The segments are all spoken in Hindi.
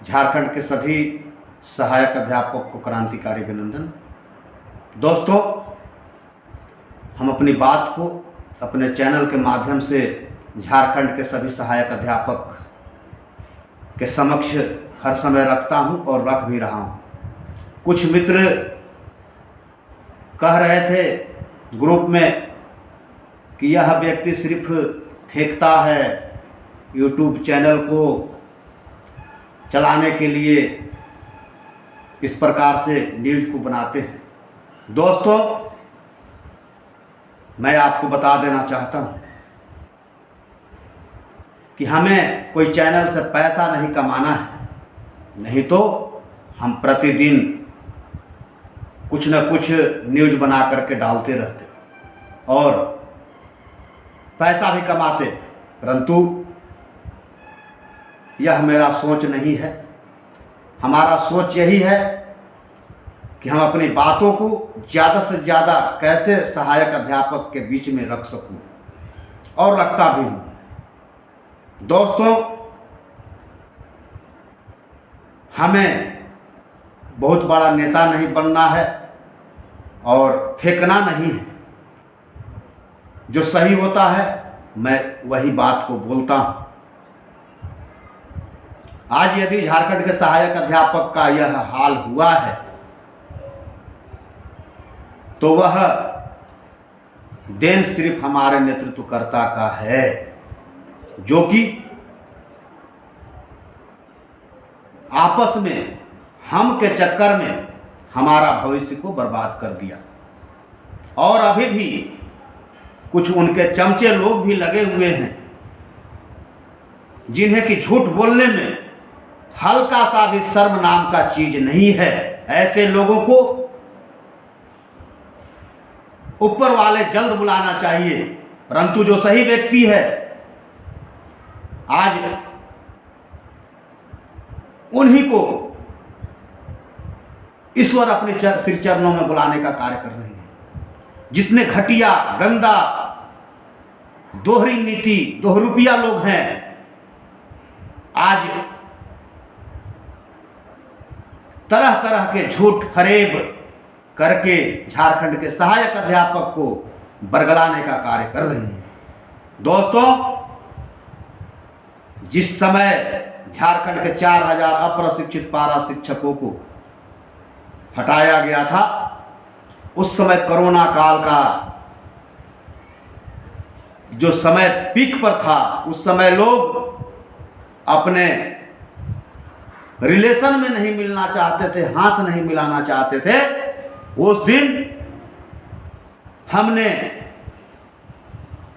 झारखंड के सभी सहायक अध्यापक को क्रांतिकारी अभिनंदन। दोस्तों, हम अपनी बात को अपने चैनल के माध्यम से झारखंड के सभी सहायक अध्यापक के समक्ष हर समय रखता हूं और रख भी रहा हूं। कुछ मित्र कह रहे थे ग्रुप में कि यह व्यक्ति सिर्फ फेंकता है, यूट्यूब चैनल को चलाने के लिए इस प्रकार से न्यूज़ को बनाते हैं। दोस्तों, मैं आपको बता देना चाहता हूं कि हमें कोई चैनल से पैसा नहीं कमाना है, नहीं तो हम प्रतिदिन कुछ न कुछ न्यूज़ बना करके डालते रहते और पैसा भी कमाते, परंतु यह मेरा सोच नहीं है। हमारा सोच यही है कि हम अपनी बातों को ज़्यादा से ज़्यादा कैसे सहायक अध्यापक के बीच में रख सकूं, और रखता भी हूं। दोस्तों, हमें बहुत बड़ा नेता नहीं बनना है और फेंकना नहीं है। जो सही होता है मैं वही बात को बोलता हूं। आज यदि झारखंड के सहायक अध्यापक का यह हाल हुआ है तो वह देन सिर्फ हमारे नेतृत्वकर्ता का है, जो कि आपस में हम के चक्कर में हमारा भविष्य को बर्बाद कर दिया। और अभी भी कुछ उनके चमचे लोग भी लगे हुए हैं जिन्हें कि झूठ बोलने में हल्का सा भी शर्म नाम का चीज नहीं है। ऐसे लोगों को ऊपर वाले जल्द बुलाना चाहिए, परंतु जो सही व्यक्ति है आज उन्हीं को ईश्वर अपने श्री चरणों में बुलाने का कार्य कर रहे हैं। जितने घटिया, गंदा, दोहरी नीति, दोहरुपिया लोग हैं, आज तरह तरह के झूठ फरेब करके झारखंड के सहायक अध्यापक को बरगलाने का कार्य कर रहे हैं। दोस्तों, जिस समय झारखंड के 4000 अप्रशिक्षित पारा शिक्षकों को हटाया गया था, उस समय कोरोना काल का जो समय पीक पर था, उस समय लोग अपने रिलेशन में नहीं मिलना चाहते थे, हाथ नहीं मिलाना चाहते थे। उस दिन हमने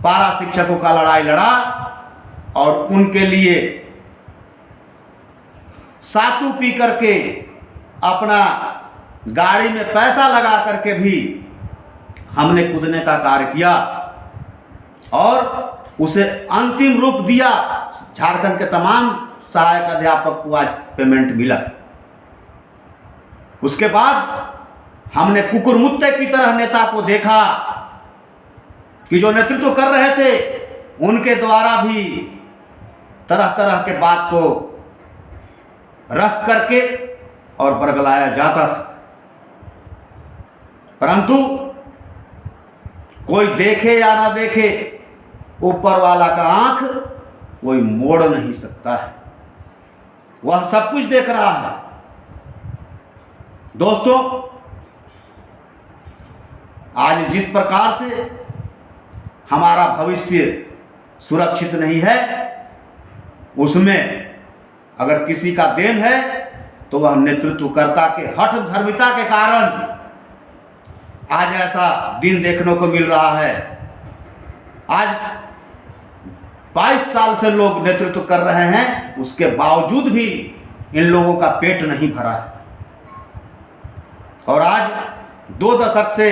पारा शिक्षकों का लड़ाई लड़ा और उनके लिए सातू पी करके, अपना गाड़ी में पैसा लगा करके भी हमने कूदने का कार्य किया और उसे अंतिम रूप दिया। झारखंड के तमाम सहायक अध्यापक को आज पेमेंट मिला। उसके बाद हमने कुकुरमुत्ते की तरह नेता को देखा कि जो नेतृत्व कर रहे थे उनके द्वारा भी तरह तरह के बात को रख करके और बरगलाया जाता था, परंतु कोई देखे या ना देखे, ऊपर वाला का आंख कोई मोड़ नहीं सकता है, वह सब कुछ देख रहा है। दोस्तों, आज जिस प्रकार से हमारा भविष्य सुरक्षित नहीं है, उसमें अगर किसी का देन है तो वह नेतृत्वकर्ता के हठ धर्मिता के कारण आज ऐसा दिन देखने को मिल रहा है। आज 22 साल से लोग नेतृत्व कर रहे हैं, उसके बावजूद भी इन लोगों का पेट नहीं भरा है। और आज 2 दशक से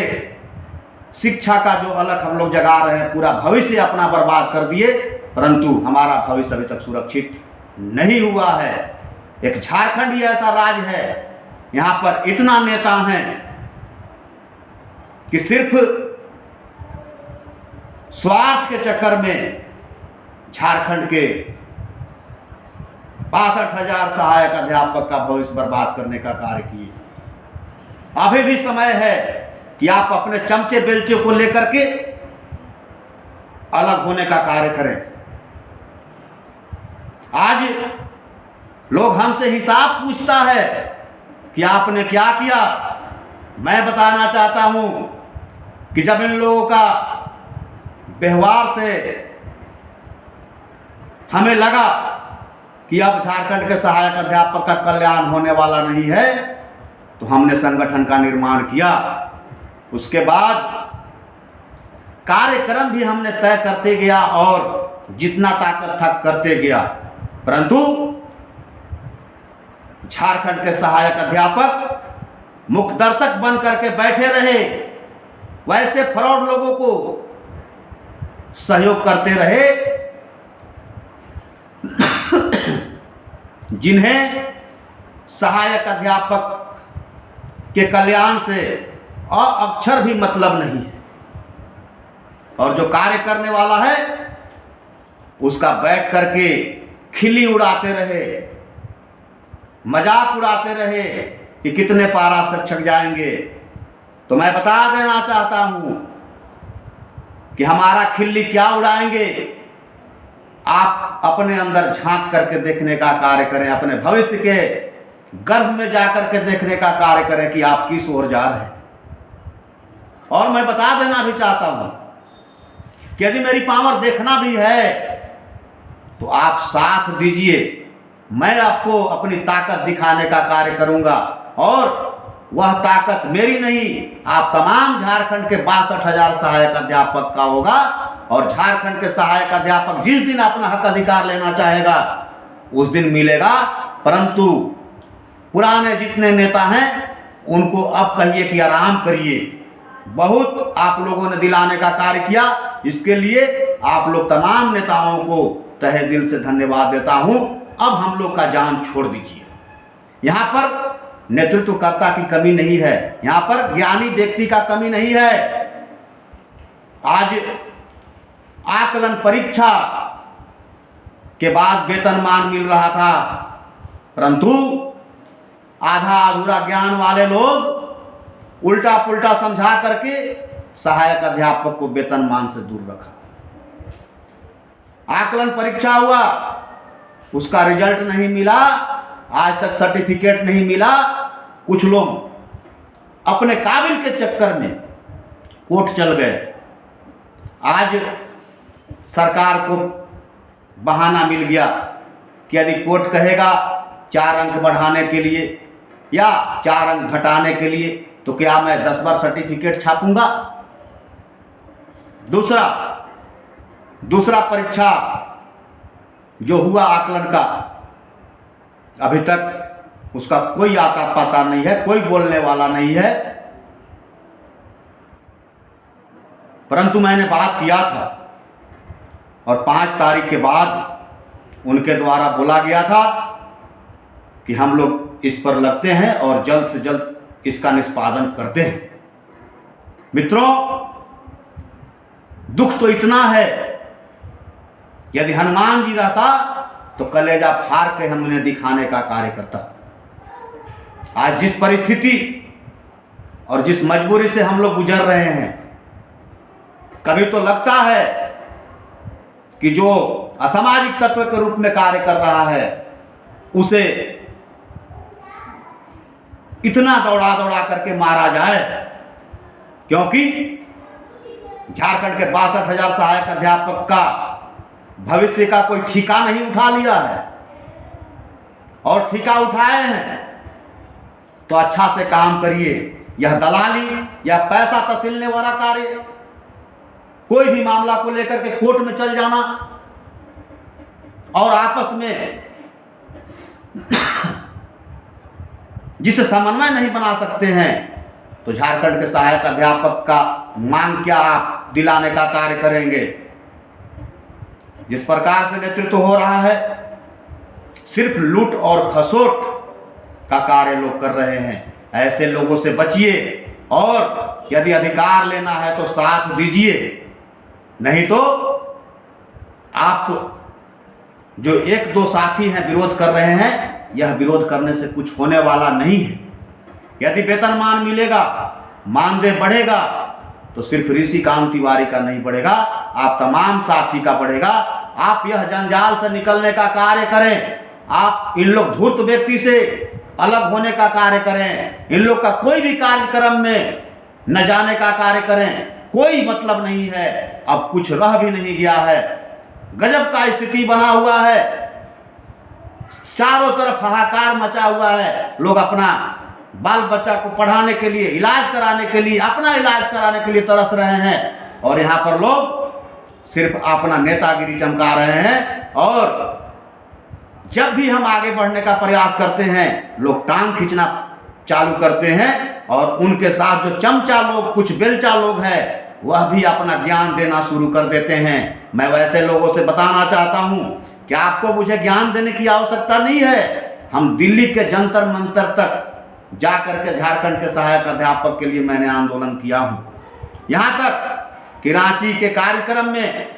शिक्षा का जो अलग हम लोग जगा रहे हैं, पूरा भविष्य अपना बर्बाद कर दिए, परंतु हमारा भविष्य अभी तक सुरक्षित नहीं हुआ है। एक झारखंड ही ऐसा राज्य है, यहाँ पर इतना नेता हैं कि सिर्फ स्वार्थ के चक्कर में झारखंड के 62,000 सहायक अध्यापक का भविष्य बर्बाद करने का कार्य किए। अभी भी समय है कि आप अपने चमचे बेलचे को लेकर के अलग होने का कार्य करें। आज लोग हमसे हिसाब पूछता है कि आपने क्या किया। मैं बताना चाहता हूं कि जब इन लोगों का व्यवहार से हमें लगा कि अब झारखंड के सहायक अध्यापक का कल्याण होने वाला नहीं है, तो हमने संगठन का निर्माण किया। उसके बाद कार्यक्रम भी हमने तय करते गया और जितना ताकत था करते गया, परंतु झारखंड के सहायक अध्यापक मुख्य दर्शक बन करके बैठे रहे, वैसे फ्रॉड लोगों को सहयोग करते रहे जिन्हें सहायक अध्यापक के कल्याण से अक्षर भी मतलब नहीं है, और जो कार्य करने वाला है उसका बैठ करके खिल्ली उड़ाते रहे, मजाक उड़ाते रहे कि कितने पारा शिक्षक जाएंगे। तो मैं बता देना चाहता हूं कि हमारा खिल्ली क्या उड़ाएंगे, आप अपने अंदर झांक करके देखने का कार्य करें, अपने भविष्य के गर्भ में जाकर के देखने का कार्य करें कि आप किस ओर जा रहे हैं। और मैं बता देना भी चाहता हूं कि यदि मेरी पावर देखना भी है तो आप साथ दीजिए, मैं आपको अपनी ताकत दिखाने का कार्य करूंगा, और वह ताकत मेरी नहीं, आप तमाम झारखंड के 62,000 सहायक अध्यापक का होगा। और झारखंड के सहायक अध्यापक जिस दिन अपना हक अधिकार लेना चाहेगा उस दिन मिलेगा। परंतु पुराने जितने नेता हैं उनको अब कहिए कि आराम करिए, बहुत आप लोगों ने दिलाने का कार्य किया, इसके लिए आप लोग तमाम नेताओं को तहे दिल से धन्यवाद देता हूं। अब हम लोग का जान छोड़ दीजिए। यहाँ पर नेतृत्वकर्ता की कमी नहीं है, यहाँ पर ज्ञानी व्यक्ति का कमी नहीं है। आज आकलन परीक्षा के बाद वेतनमान मिल रहा था, परंतु आधा अधूरा ज्ञान वाले लोग उल्टा पुल्टा समझा करके सहायक अध्यापक को वेतनमान से दूर रखा। आकलन परीक्षा हुआ, उसका रिजल्ट नहीं मिला, आज तक सर्टिफिकेट नहीं मिला। कुछ लोग अपने काबिल के चक्कर में कोर्ट चल गए। आज सरकार को बहाना मिल गया कि यदि कोर्ट कहेगा 4 अंक बढ़ाने के लिए या 4 अंक घटाने के लिए, तो क्या मैं 10 बार सर्टिफिकेट छापूंगा। दूसरा परीक्षा जो हुआ आकलन का, अभी तक उसका कोई आता पता नहीं है, कोई बोलने वाला नहीं है। परंतु मैंने बात किया था और 5 तारीख के बाद उनके द्वारा बोला गया था कि हम लोग इस पर लगते हैं और जल्द से जल्द इसका निष्पादन करते हैं। मित्रों, दुख तो इतना है, यदि हनुमान जी रहता तो कलेजा फाड़ के हमने दिखाने का कार्य करता। आज जिस परिस्थिति और जिस मजबूरी से हम लोग गुजर रहे हैं, कभी तो लगता है कि जो असामाजिक तत्व के रूप में कार्य कर रहा है उसे इतना दौड़ा दौड़ा करके मारा जाए, क्योंकि झारखंड के 62,000 सहायक अध्यापक का भविष्य का कोई ठिका नहीं उठा लिया है, और ठिका उठाए हैं तो अच्छा से काम करिए। यह दलाली या पैसा तसीलने वाला कार्य, कोई भी मामला को लेकर के कोर्ट में चल जाना और आपस में जिसे समन्वय नहीं बना सकते हैं, तो झारखंड के सहायक अध्यापक का मांग क्या आप दिलाने का कार्य करेंगे। जिस प्रकार से नेतृत्व हो रहा है, सिर्फ लूट और खसोट का कार्य लोग कर रहे हैं। ऐसे लोगों से बचिए, और यदि अधिकार लेना है तो साथ दीजिए, नहीं तो आप जो एक दो साथी हैं विरोध कर रहे हैं, यह विरोध करने से कुछ होने वाला नहीं है। यदि वेतनमान मिलेगा, मानदेय बढ़ेगा, तो सिर्फ ऋषिकांत तिवारी का नहीं बढ़ेगा, आप तमाम साथी का बढ़ेगा। आप यह जंजाल से निकलने का कार्य करें, आप इन लोग धूर्त व्यक्ति से अलग होने का कार्य करें, इन लोग का कोई भी कार्यक्रम में न जाने का कार्य करें, कोई मतलब नहीं है। अब कुछ रह भी नहीं गया है, गजब का स्थिति बना हुआ है, चारों तरफ हाहाकार मचा हुआ है। लोग अपना बाल बच्चा को पढ़ाने के लिए, इलाज कराने के लिए, अपना इलाज कराने के लिए तरस रहे हैं, और यहाँ पर लोग सिर्फ अपना नेतागिरी चमका रहे हैं। और जब भी हम आगे बढ़ने का प्रयास करते हैं, लोग टांग खींचना चालू करते हैं, और उनके साथ जो चमचा लोग, कुछ बेलचा लोग हैं, वह भी अपना ज्ञान देना शुरू कर देते हैं। मैं वैसे लोगों से बताना चाहता हूं कि आपको मुझे ज्ञान देने की आवश्यकता नहीं है। हम दिल्ली के जंतर मंतर तक जाकर के झारखंड के सहायक अध्यापक के लिए मैंने आंदोलन किया हूं। यहाँ तक कि रांची के कार्यक्रम में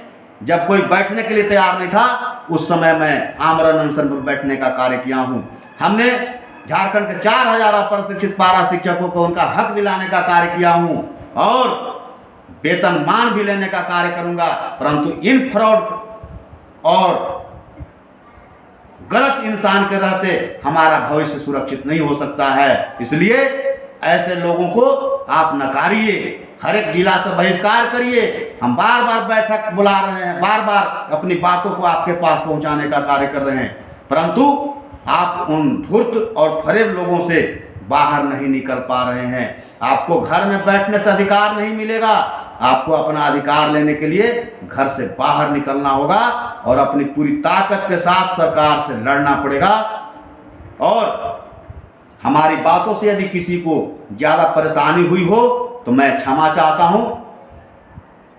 जब कोई बैठने के लिए तैयार नहीं था, उस समय मैं आमरण अनशन पर बैठने का कार्य किया हूं। हमने झारखंड के 4000 अप्रशिक्षित पारा शिक्षकों को उनका हक दिलाने का कार्य किया हूं, और वेतनमान भी लेने का कार्य करूंगा। परंतु इन फ्रॉड और गलत इंसान के रहते हमारा भविष्य सुरक्षित नहीं हो सकता है। इसलिए ऐसे लोगों को आप नकारिए, हर एक जिला से बहिष्कार करिए। हम बार बार बैठक बुला रहे हैं, बार बार अपनी बातों को आपके पास पहुंचाने का कार्य कर रहे हैं, परंतु आप उन धूर्त और फरेब लोगों से बाहर नहीं निकल पा रहे हैं। आपको घर में बैठने से अधिकार नहीं मिलेगा, आपको अपना अधिकार लेने के लिए घर से बाहर निकलना होगा, और अपनी पूरी ताकत के साथ सरकार से लड़ना पड़ेगा। और हमारी बातों से यदि किसी को ज़्यादा परेशानी हुई हो तो मैं क्षमा चाहता हूं।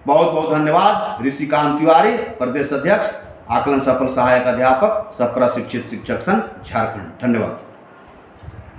बहुत बहुत धन्यवाद। ऋषिकांत तिवारी, प्रदेश अध्यक्ष, आकलन सफल सहायक अध्यापक, सब प्रशिक्षित शिक्षक संघ, झारखंड। धन्यवाद।